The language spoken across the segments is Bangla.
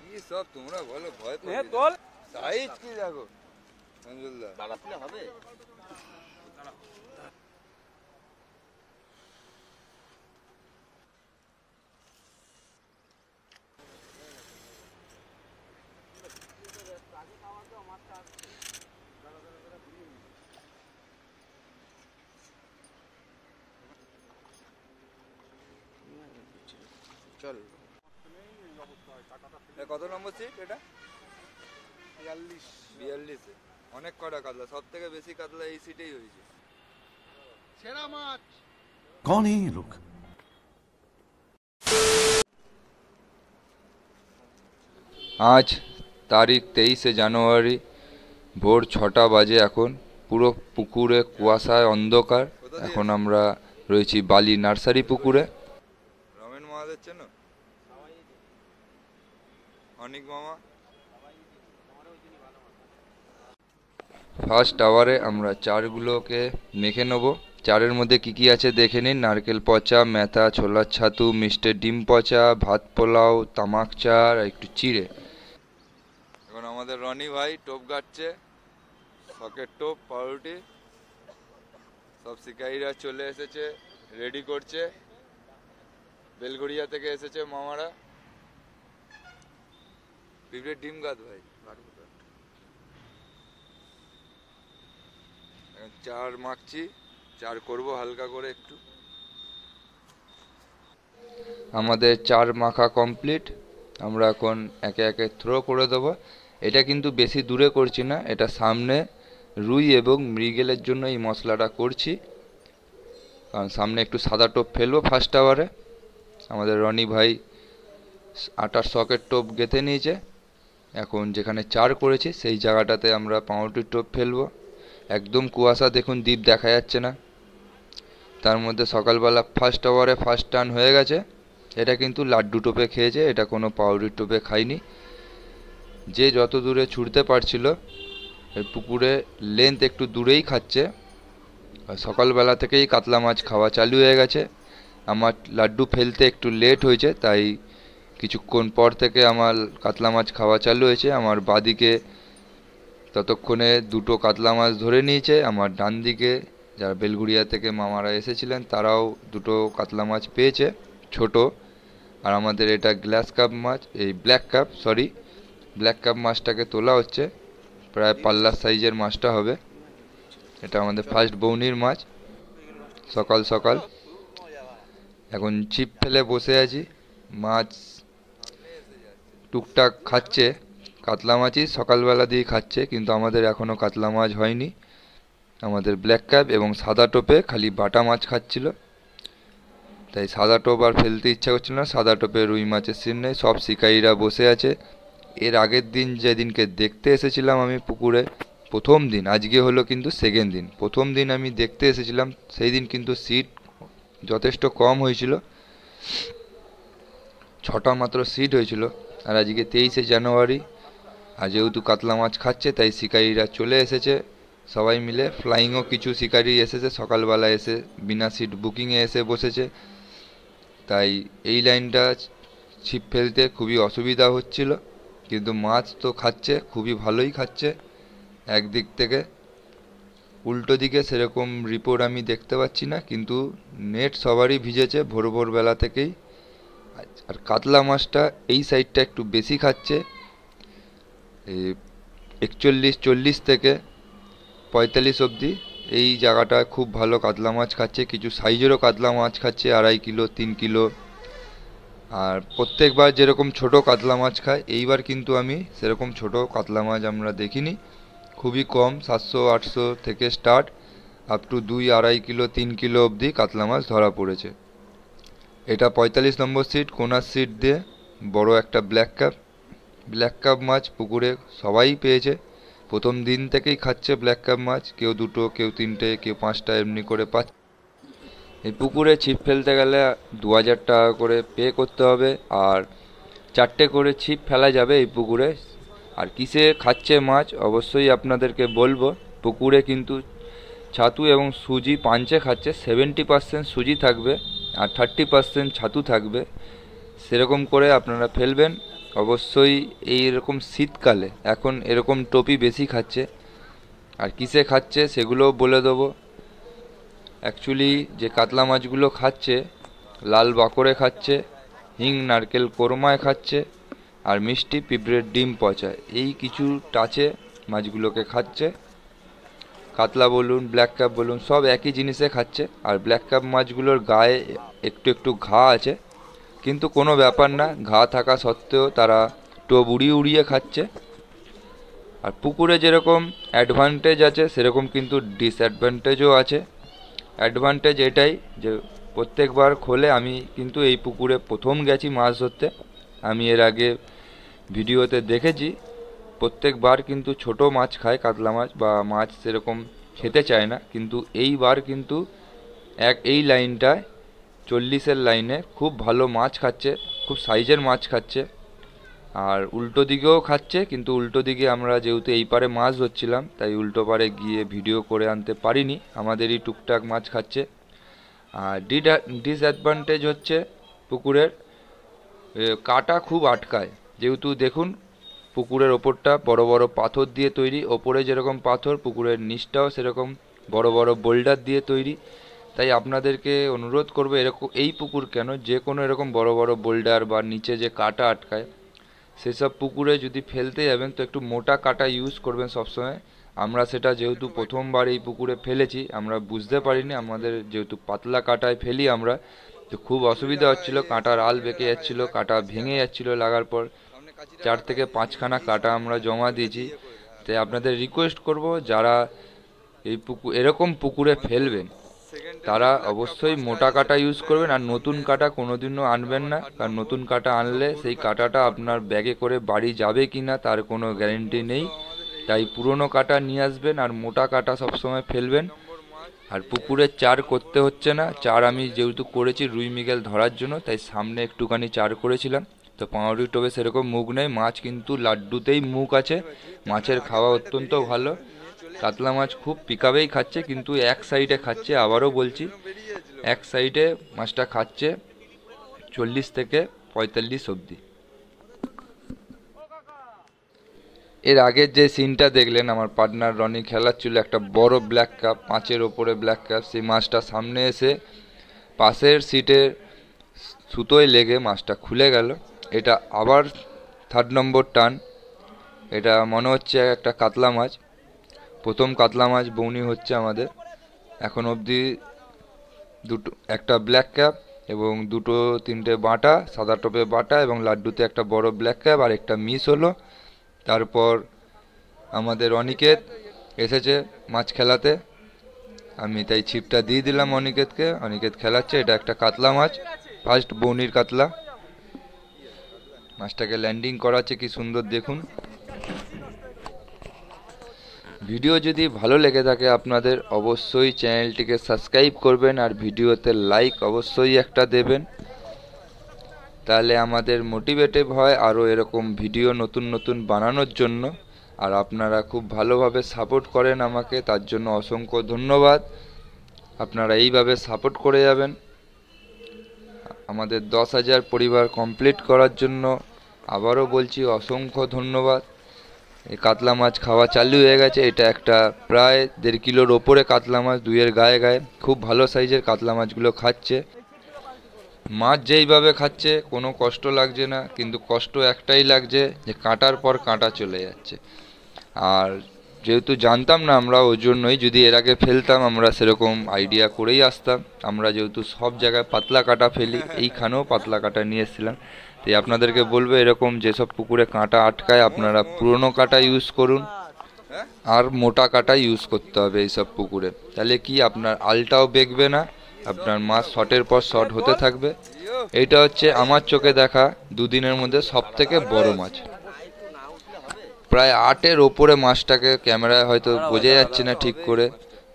কি সব তোমরা বলো ভয় নে তোল সাইজ কি দেখো সঞ্জুলদা দাঁড়াতে হবে চল কত নম্বর সিট এটা 42 অনেক কটা কাতলা সব থেকে বেশি কাতলা এই সিটেই হয়েছে সেরা মাছ कौन है ये लोग আজ তারিখ 23 জানুয়ারি ভোর 6টা বাজে এখন পুরো পুকুরে কুয়াশায় অন্ধকার এখন আমরা রয়েছি বালি নার্সারি পুকুরে রমেন মহাদের চেন অনিক মামা ফার্স্ট আওয়ারে আমরা চারগুলোকে মেখে নেব চারের মধ্যে কি কি আছে দেখে নিন নারকেল পচা মেথা ছোলার ছাতু মিষ্টি ডিম পচা ভাত পোলাও তামাক চার আর একটু চিড়ে এখন আমাদের রনি ভাই টোপ গাচ্ছে সকেট টোপ পাউরুটি সব শিকারীরা চলে এসেছে রেডি করছে বেলঘড়িয়া থেকে এসেছে মামারা পিঁপড়ের ডিম গাছ ভাই চার মাখছি চার করব হালকা করে একটু আমাদের চার মাখা কমপ্লিট আমরা এখন একে একে থ্রো করে দেবো এটা কিন্তু বেশি দূরে করছি না এটা সামনে রুই এবং মৃগেলের জন্য এই মশলাটা করছি কারণ সামনে একটু সাদা টোপ ফেলবো ফার্স্ট আওয়ারে আমাদের রনি ভাই আটার সকেট টোপ গেঁথে নিয়েছে এখন যেখানে চার করেছি সেই জায়গাটাতে আমরা পাউরুটির টোপ ফেলবো একদম কুয়াশা দেখুন দ্বীপ দেখা যাচ্ছে না তার মধ্যে সকালবেলা ফার্স্ট আওয়ারে ফার্স্ট টার্ন হয়ে গেছে এটা কিন্তু লাড্ডু টোপে খেয়েছে এটা কোনো পাউরুটির টোপে খাইনি যে যত দূরে ছুটতে পারছিল পুকুরে লেন্থ একটু দূরেই খাচ্ছে সকালবেলা থেকেই কাতলা মাছ খাওয়া চালু হয়ে গেছে আমার লাড্ডু ফেলতে একটু লেট হয়েছে তাই কিছুক্ষণ পর থেকে আমার কাতলা মাছ খাওয়া চালু হয়েছে আমার বাঁদিকে ততক্ষণে দুটো কাতলা মাছ ধরে নিয়েছে আমার ডান দিকে যারা বেলঘড়িয়া থেকে মামারা এসেছিলেন তারাও দুটো কাতলা মাছ পেয়েছে ছোট আর আমাদের এটা গ্লাস কাপ মাছ এই ব্ল্যাক কাপ মাছটাকে তোলা হচ্ছে প্রায় পাল্লার সাইজের মাছটা হবে এটা আমাদের ফার্স্ট বৌনির মাছ সকাল সকাল এখন ছিপ ফেলে বসে আছি মাছ টুকটাক খাচ্ছে কাতলা মাছই সকালবেলা দিয়ে খাচ্ছে কিন্তু আমাদের এখনও কাতলা মাছ হয়নি আমাদের ব্ল্যাক কাপ এবং সাদা টোপে খালি বাটা মাছ খাচ্ছিল তাই সাদা টোপ আর ফেলতে ইচ্ছা করছিল না সাদা টোপে রুই মাছের সিন নেই সব শিকারীরা বসে আছে এর আগের দিন যেদিনকে দেখতে এসেছিলাম আমি পুকুরে প্রথম দিন আজকে হলো কিন্তু সেকেন্ড দিন প্রথম দিন আমি দেখতে এসেছিলাম সেই দিন কিন্তু সিট যথেষ্ট কম হয়েছিল 6টা মাত্র সিট হয়েছিল আর আজকে 23 জানুয়ারি আর যেহেতু কাতলা মাছ খাচ্ছে তাই শিকারীরা চলে এসেছে সবাই মিলে ফ্লাইংও কিছু শিকারী এসেছে সকালবেলা এসে বিনা সিট বুকিংয়ে এসে বসেছে তাই এই লাইনটা ছিপ ফেলতে খুবই অসুবিধা হচ্ছিল কিন্তু মাছ তো খাচ্ছে খুবই ভালোই খাচ্ছে একদিক থেকে উল্টো দিকে সেরকম রিপোর্ট আমি দেখতে পাচ্ছি না কিন্তু নেট সবারই ভিজেছে ভোর বেলা থেকেই আর কাতলা মাছটা এই সাইডটা একটু বেশি খাচ্ছে 41-40 থেকে 45 অবধি এই জায়গাটা খুব ভালো কাতলা মাছ খাচ্ছে কিছু সাইজেরও কাতলা মাছ খাচ্ছে 2.5 কিলো 3 কিলো আর প্রত্যেকবার যেরকম ছোট কাতলা মাছ খায় এইবার কিন্তু আমি সেরকম ছোট কাতলা মাছ আমরা দেখিনি খুবই কম 700-800 থেকে start up to 2-2.5 kilo 3 kilo অবধি কাতলা মাছ ধরা পড়েছে এটা 45 নম্বর সিট কোনার সিট দিয়ে বড় একটা ব্ল্যাক কাপ মাছ পুকুরে সবাই পেয়েছে প্রথম দিন থেকেই খাচ্ছে ব্ল্যাক কাপ মাছ কেউ দুটো কেউ তিনটে কেউ 5টা এমনি করে পাচ্ছে এই পুকুরে ছিপ ফেলতে গেলে 2000 টাকা করে পে করতে হবে আর 4টে করে ছিপ ফেলা যাবে এই পুকুরে আর কিসে খাচ্ছে মাছ অবশ্যই আপনাদেরকে বলবো পুকুরে কিন্তু ছাতু এবং সুজি পাঞ্চে খাচ্ছে 70% সুজি থাকবে আর 30% ছাতু থাকবে সেরকম করে আপনারা ফেলবেন অবশ্যই এইরকম শীতকালে এখন এরকম টোপি বেশি খাচ্ছে। আর কিসে খাচ্ছে সেগুলোও বলে দেবো। অ্যাকচুয়ালি যে কাতলা মাছগুলো খাচ্ছে, লাল বাকরে খাচ্ছে, হিং নারকেল কোরমায় খাচ্ছে, আর মিষ্টি পিঁপড়ের ডিম পচায়, এই কিছু টাচে মাছগুলোকে খাচ্ছে। কাতলা বলুন ব্ল্যাক ক্যাপ বলুন সব একই জিনিসে খাচ্ছে। আর ব্ল্যাক ক্যাপ মাছগুলোর গায়ে একটু একটু ঘা আছে, কিন্তু কোনো ব্যাপার না, ঘা থাকা সত্ত্বেও তারা টোপ উড়িয়ে উড়িয়ে খাচ্ছে। আর পুকুরে যেরকম অ্যাডভান্টেজ আছে সেরকম কিন্তু ডিসঅ্যাডভান্টেজও আছে। অ্যাডভান্টেজ এটাই যে প্রত্যেকবার খোলে, আমি কিন্তু এই পুকুরে প্রথম গেছি মাছ ধরতে, আমি এর আগে ভিডিওতে দেখেছি প্রত্যেকবার কিন্তু ছোট মাছ খায়, কাতলা মাছ বা মাছ সেরকম খেতে চায় না, কিন্তু এইবার কিন্তু এই লাইনটায় 40-এর লাইনে খুব ভালো মাছ খাচ্ছে, খুব সাইজের মাছ খাচ্ছে। আর উল্টো দিকেও খাচ্ছে, কিন্তু উল্টো দিকে আমরা যেহেতু এই পারে মাছ ধরছিলাম তাই উল্টো পারে গিয়ে ভিডিও করে আনতে পারিনি, আমাদেরই টুকটাক মাছ খাচ্ছে। আর ডিসঅ্যাডভান্টেজ হচ্ছে পুকুরের কাটা খুব আটকায়, যেহেতু দেখুন পুকুরের ওপরটা বড় বড় পাথর দিয়ে তৈরি, ওপরে যেরকম পাথর পুকুরের নিচটাও সেরকম বড় বড় বোল্ডার দিয়ে তৈরি। তাই আপনাদেরকে অনুরোধ করবো, এরকম এই পুকুর কেন, যে কোনো এরকম বড় বড় বোল্ডার বা নিচে যে কাটা আটকায় সেসব পুকুরে যদি ফেলতে যাবেন তো একটু মোটা কাটা ইউজ করবেন সবসময়। আমরা সেটা যেহেতু প্রথমবার এই পুকুরে ফেলেছি, আমরা বুঝতে পারিনি, আমাদের যেহেতু পাতলা কাটায় ফেলি আমরা, তো খুব অসুবিধা হচ্ছিল, কাঁটার আল বেঁকে যাচ্ছিলো, কাঁটা ভেঙে যাচ্ছিলো লাগার পর। 4 থেকে 5খানা কাঁটা আমরা জমা দিয়েছি। তাই আপনাদের রিকোয়েস্ট করব, যারা এই এরকম পুকুরে ফেলবেন তারা অবশ্যই মোটা কাটা ইউজ করবেন। আর নতুন কাটা কোনোদিনও আনবেন না, কারণ নতুন কাটা আনলে সেই কাটাটা আপনার ব্যাগে করে বাড়ি যাবে কি না তার কোনো গ্যারেন্টি নেই। তাই পুরনো কাটা নিয়ে আসবেন আর মোটা কাটা সবসময় ফেলবেন। আর পুকুরে চার করতে হচ্ছে না, চার আমি যেহেতু করেছি রুই মৃগেল ধরার জন্য, তাই সামনে একটুখানি চার করেছিলাম। তো পাউরুটি টোপে সেরকম মুখ নেই, মাছ কিন্তু লাড্ডুতেই মুখ আছে, মাছের খাওয়া অত্যন্ত ভালো। কাতলা মাছ খুব পিকাবেই খাচ্ছে, কিন্তু এক সাইডে খাচ্ছে, আবারও বলছি এক সাইডে মাছটা খাচ্ছে 40 থেকে 45 অবধি। এর আগের যে সিনটা দেখলেন, আমার পার্টনার রনি খেলাচ্ছিল একটা বড় ব্ল্যাক কাপ, 5-এর ওপরে ব্ল্যাক কাপ, সেই মাছটা সামনে এসে পাশের সিটের সুতোয় লেগে মাছটা খুলে গেল। এটা আবার 3rd নম্বর টান, এটা মনে হচ্ছে একটা কাতলা মাছ, প্রথম কাতলা মাছ বৌনি হচ্ছে আমাদের এখন অবধি। একটা ব্ল্যাক ক্যাপ এবং 2-3টে বাটা, সাদা টোপে বাটা এবং লাড্ডুতে একটা বড় ব্ল্যাক ক্যাপ আর একটা মিস হলো। তারপর আমাদের অনিকেত এসেছে মাছ খেলাতে, আমি তাই ছিপটা দিয়ে দিলাম অনিকেতকে, অনিকেত খেলাচ্ছে। এটা একটা কাতলা মাছ, ফার্স্ট বৌনির কাতলা, মাছটাকে ল্যান্ডিং করাচ্ছে কি সুন্দর দেখুন। ভিডিও যদি ভালো লেগে থাকে আপনাদের অবশ্যই চ্যানেলটিকে সাবস্ক্রাইব করবেন আর ভিডিওতে লাইক অবশ্যই একটা দেবেন, তাহলে আমাদের মোটিভেটিভ হয় আরও এরকম ভিডিও নতুন নতুন বানানোর জন্য। আর আপনারা খুব ভালোভাবে সাপোর্ট করেন আমাকে, তার জন্য অসংখ্য ধন্যবাদ। আপনারা এইভাবে সাপোর্ট করে যাবেন। আমাদের 10,000 পরিবার কমপ্লিট করার জন্য আবারও বলছি অসংখ্য ধন্যবাদ। এই কাতলা মাছ খাওয়া চালু হয়ে গেছে, এটা একটা প্রায় 1.5 কিলোর ওপরে কাতলা মাছ, 2-এর গায়ে গায়ে, খুব ভালো সাইজের কাতলা মাছগুলো খাচ্ছে। মাছ যেইভাবে খাচ্ছে কোনো কষ্ট লাগছে না, কিন্তু কষ্ট একটাই লাগছে যে কাঁটার পর কাঁটা চলে যাচ্ছে। আর যেহেতু জানতাম না আমরা, ওই জন্যই, যদি এর আগে ফেলতাম আমরা সেরকম আইডিয়া করেই আসতাম। আমরা যেহেতু সব জায়গায় পাতলা কাটা ফেলি, এইখানেও পাতলা কাটা নিয়ে এসেছিলাম। তাই আপনাদেরকে বলবো, এরকম যেসব পুকুরে কাঁটা আটকায় আপনারা পুরনো কাটা ইউজ করুন আর মোটা কাটা ইউজ করতে হবে এইসব পুকুরে, তাহলে কি আপনার আলটাও বেঁকবে না, আপনার মাছ শটের পর শট হতে থাকবে। এইটা হচ্ছে আমার চোখে দেখা 2 দিনের মধ্যে সব থেকে বড় মাছ, প্রায় 8-এর ওপরে মাছটাকে, ক্যামেরায় হয়তো বোঝা যাচ্ছে না ঠিক করে,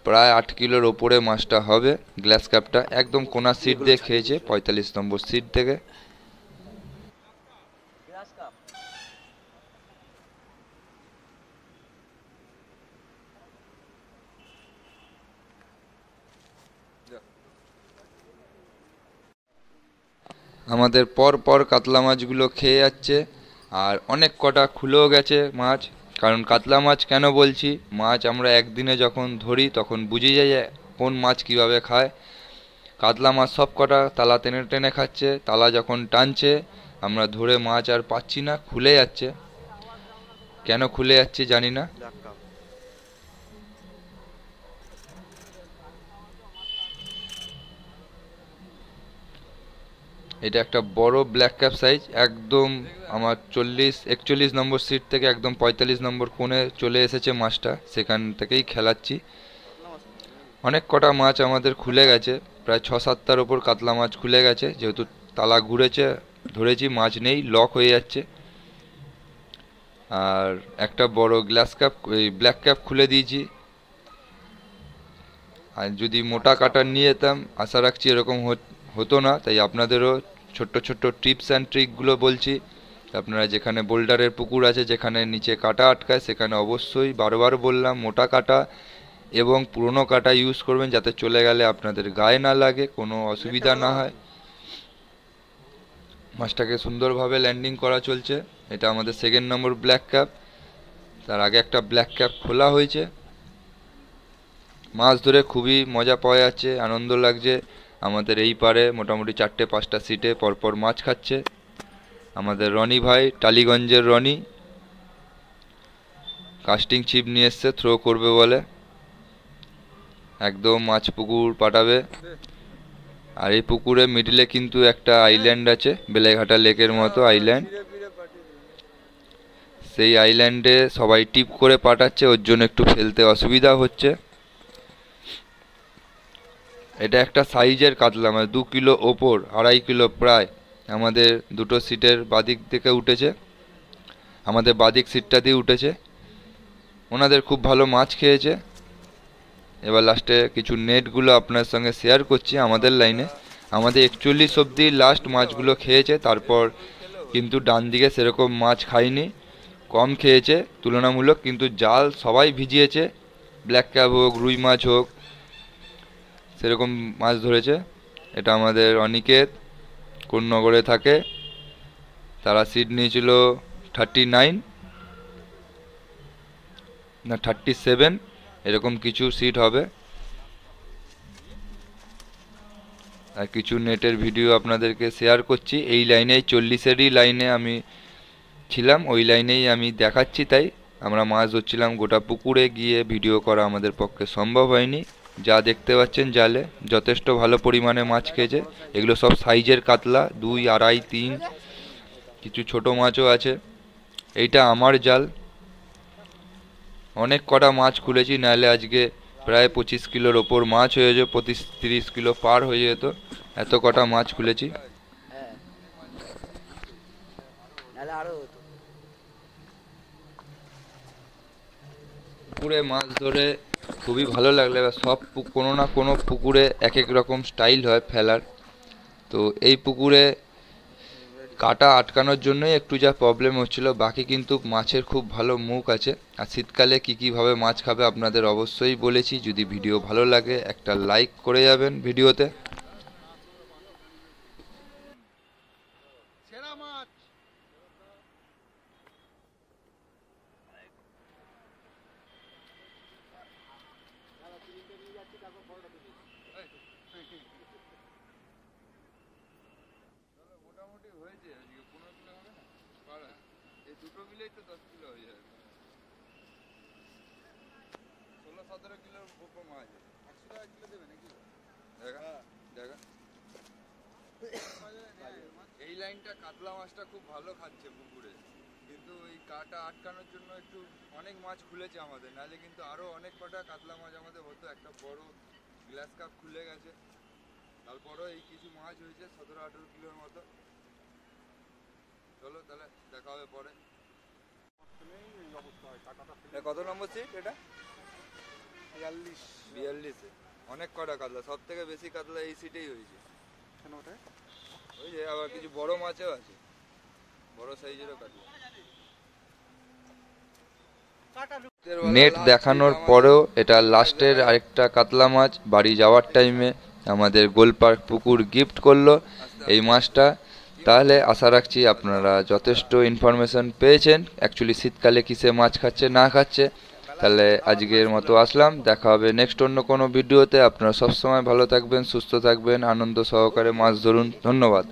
প্রায় 8 কিলোর ওপরে মাছটা হবে। গ্লাস কাপটা একদম কোনা সিট দিয়ে খেয়েছে, 45 নম্বর সিট থেকে। আমাদের পর পর কাতলা মাছগুলো খেয়ে যাচ্ছে, আর অনেক কটা খুলেও গেছে মাছ। কারণ কাতলা মাছ কেন বলছি, মাছ আমরা একদিনে যখন ধরি তখন বুঝে যাই যে কোন মাছ কিভাবে খায়। কাতলা মাছ সব কটা তালা টেনে টেনে খাচ্ছে, তালা যখন টানছে আমরা ধরে মাছ আর পাচ্ছি না, খুলে যাচ্ছে। কেন খুলে যাচ্ছে জানি না। এটা একটা বড় ব্ল্যাক ক্যাপ সাইজ, একদম আমার 41 নম্বর সিট থেকে একদম 45 নম্বর কোণে চলে এসেছে মাছটা, সেখান থেকেই খেলাচ্ছি। অনেক কটা মাছ আমাদের খুলে গেছে, প্রায় 6-7টার ওপর কাতলা মাছ খুলে গেছে, যেহেতু তালা ঘুরেছে ধরেছি, মাছ নেই, লক হয়ে যাচ্ছে। আর একটা বড় গ্লাস কাপ এই ব্ল্যাক ক্যাপ খুলে দিয়েছি। আর যদি মোটা কাটার নিয়ে যেতাম, আশা রাখছি এরকম হতো না। তাই আপনাদেরও ছোট্ট ছোট্ট টিপস অ্যান্ড ট্রিকগুলো বলছি। আপনারা যেখানে বোল্ডারের পুকুর আছে, যেখানে নিচে কাটা আটকায়, সেখানে অবশ্যই বারবার বললাম মোটা কাটা এবং পুরনো কাটা ইউজ করবেন, যাতে চলে গেলে আপনাদের গায়ে না লাগে, কোনো অসুবিধা না হয়। মাছটাকে সুন্দরভাবে ল্যান্ডিং করা চলছে। এটা আমাদের সেকেন্ড নম্বর ব্ল্যাক ক্যাপ। তার আগে একটা ব্ল্যাক ক্যাপ খোলা হয়েছে। মাছ ধরে খুবই মজা পাওয়া যাচ্ছে, আনন্দ লাগছে। আমাদের এই পারে মোটামুটি 4-5টা সিটে পরপর মাছ খাচ্ছে আমাদের রনি ভাই, টালিগঞ্জের রনি। কাস্টিং ছিপ নিয়ে এসছে, থ্রো করবে বলে, একদম মাছ পুকুর পাঠাবে। আর এই পুকুরে মিডিলে কিন্তু একটা আইল্যান্ড আছে, বেলেঘাটা লেকের মতো আইল্যান্ড। সেই আইল্যান্ডে সবাই টিপ করে পাঠাচ্ছে, ওর জন্য একটু ফেলতে অসুবিধা হচ্ছে। এটা একটা সাইজের কাতলা মাছ, 2 কিলো ওপর, 2.5 কিলো প্রায়। আমাদের দুটো সিটের বাদিক থেকে উঠেছে, আমাদের বাদিক সিটটা দিয়ে উঠেছে। ওনাদের খুব ভালো মাছ খেয়েছে। এবার লাস্টে কিছু নেটগুলো আপনার সঙ্গে শেয়ার করছি। আমাদের লাইনে আমাদের 41 অবধি লাস্ট মাছগুলো খেয়েছে, তারপর কিন্তু ডান দিকে সেরকম মাছ খায়নি, কম খেয়েছে তুলনামূলক। কিন্তু জাল সবাই ভিজিয়েছে, ব্ল্যাক ক্যাপ হোক, রুই মাছ হোক, সেরকম মাছ ধরেছে। এটা আমাদের অনিকেত, কোন্নগরে থাকে। তারা সিট নিয়েছিল 39 না 37, এরকম কিছু সিট হবে। আর কিছু নেটের ভিডিও আপনাদেরকে শেয়ার করছি। এই লাইনে 40-এরই লাইনে আমি ছিলাম, ওই লাইনেই আমি দেখাচ্ছি। তাই আমরা মাছ ধরছিলাম, গোটা পুকুরে গিয়ে ভিডিও করা আমাদের পক্ষে সম্ভব হয়নি। যা দেখতে পাচ্ছেন জালে যথেষ্ট ভালো পরিমাণে মাছ খেয়েছে। এগুলো সব সাইজের কাতলা, 2, 2.5, 3, কিছু ছোট মাছও আছে। এইটা আমার জাল। অনেক কটা মাছ খুলেছি, নাহলে আজকে প্রায় 25 কিলোর ওপর মাছ হয়ে যেত, 25-30 কিলো পার হয়ে যেত, এত কটা মাছ খুলেছি। পুকুরে মাছ ধরে খুবই ভালো লাগলো। এবার সব কোনো না কোনো পুকুরে এক এক রকম স্টাইল হয় ফেলার। তো এই পুকুরে কাটা আটকানোর জন্যই একটু যা প্রবলেম হচ্ছিল, বাকি কিন্তু মাছের খুব ভালো মুখ আছে। আর শীতকালে কীভাবে মাছ খাবে আপনাদের অবশ্যই বলেছি। যদি ভিডিও ভালো লাগে একটা লাইক করে যাবেন ভিডিওতে। সেরা মাছ। মোটামুটি হয়েছে আজকে 15 কিলো হবে না পাড়া, এই দুটো মিলেই তো 10 কিলো হয়ে যাবে। 16-17 কিলোর উপর মাছ 100 টাকা কিলো দেবে নাকি? দেখা দেখা এই লাইনটা কাতলা মাছটা খুব ভালো খাচ্ছে পুকুরে, কিন্তু এই কাটা আটকানোর জন্য একটু অনেক মাছ খুলেছে আমাদের, নাহলে কিন্তু আরও অনেক কটা কাতলা মাছ আমাদের হতো। একটা বড় গ্লাস কাপ খুলে গেছে, তারপরও এই কিছু মাছ হয়েছে 17-18 কিলোর মতো। চলো তাহলে দেখা হবে পরে। কত নম্বর সিট এটা? 42-42-এ অনেক কটা কাতলা, সব থেকে বেশি কাতলা এই সিটেই হয়েছে। ওই যে আবার কিছু বড় মাছও আছে, বড় সাইজেরও কাতলা। নেট দেখানোর পরেও এটা লাস্টের আরেকটা কাতলা মাছ। বাড়ি যাওয়ার টাইমে আমাদের গোলপার্ক পুকুর গিফট করলো এই মাছটা। তাহলে আশা রাখছি আপনারা যথেষ্ট ইনফরমেশন পেয়েছেন অ্যাকচুয়ালি শীতকালে কিসে মাছ খাচ্ছে না খাচ্ছে। তাহলে আজকের মতো আসলাম, দেখা হবে নেক্সট অন্য কোনো ভিডিওতে। আপনারা সবসময় ভালো থাকবেন, সুস্থ থাকবেন, আনন্দ সহকারে মাছ ধরুন। ধন্যবাদ।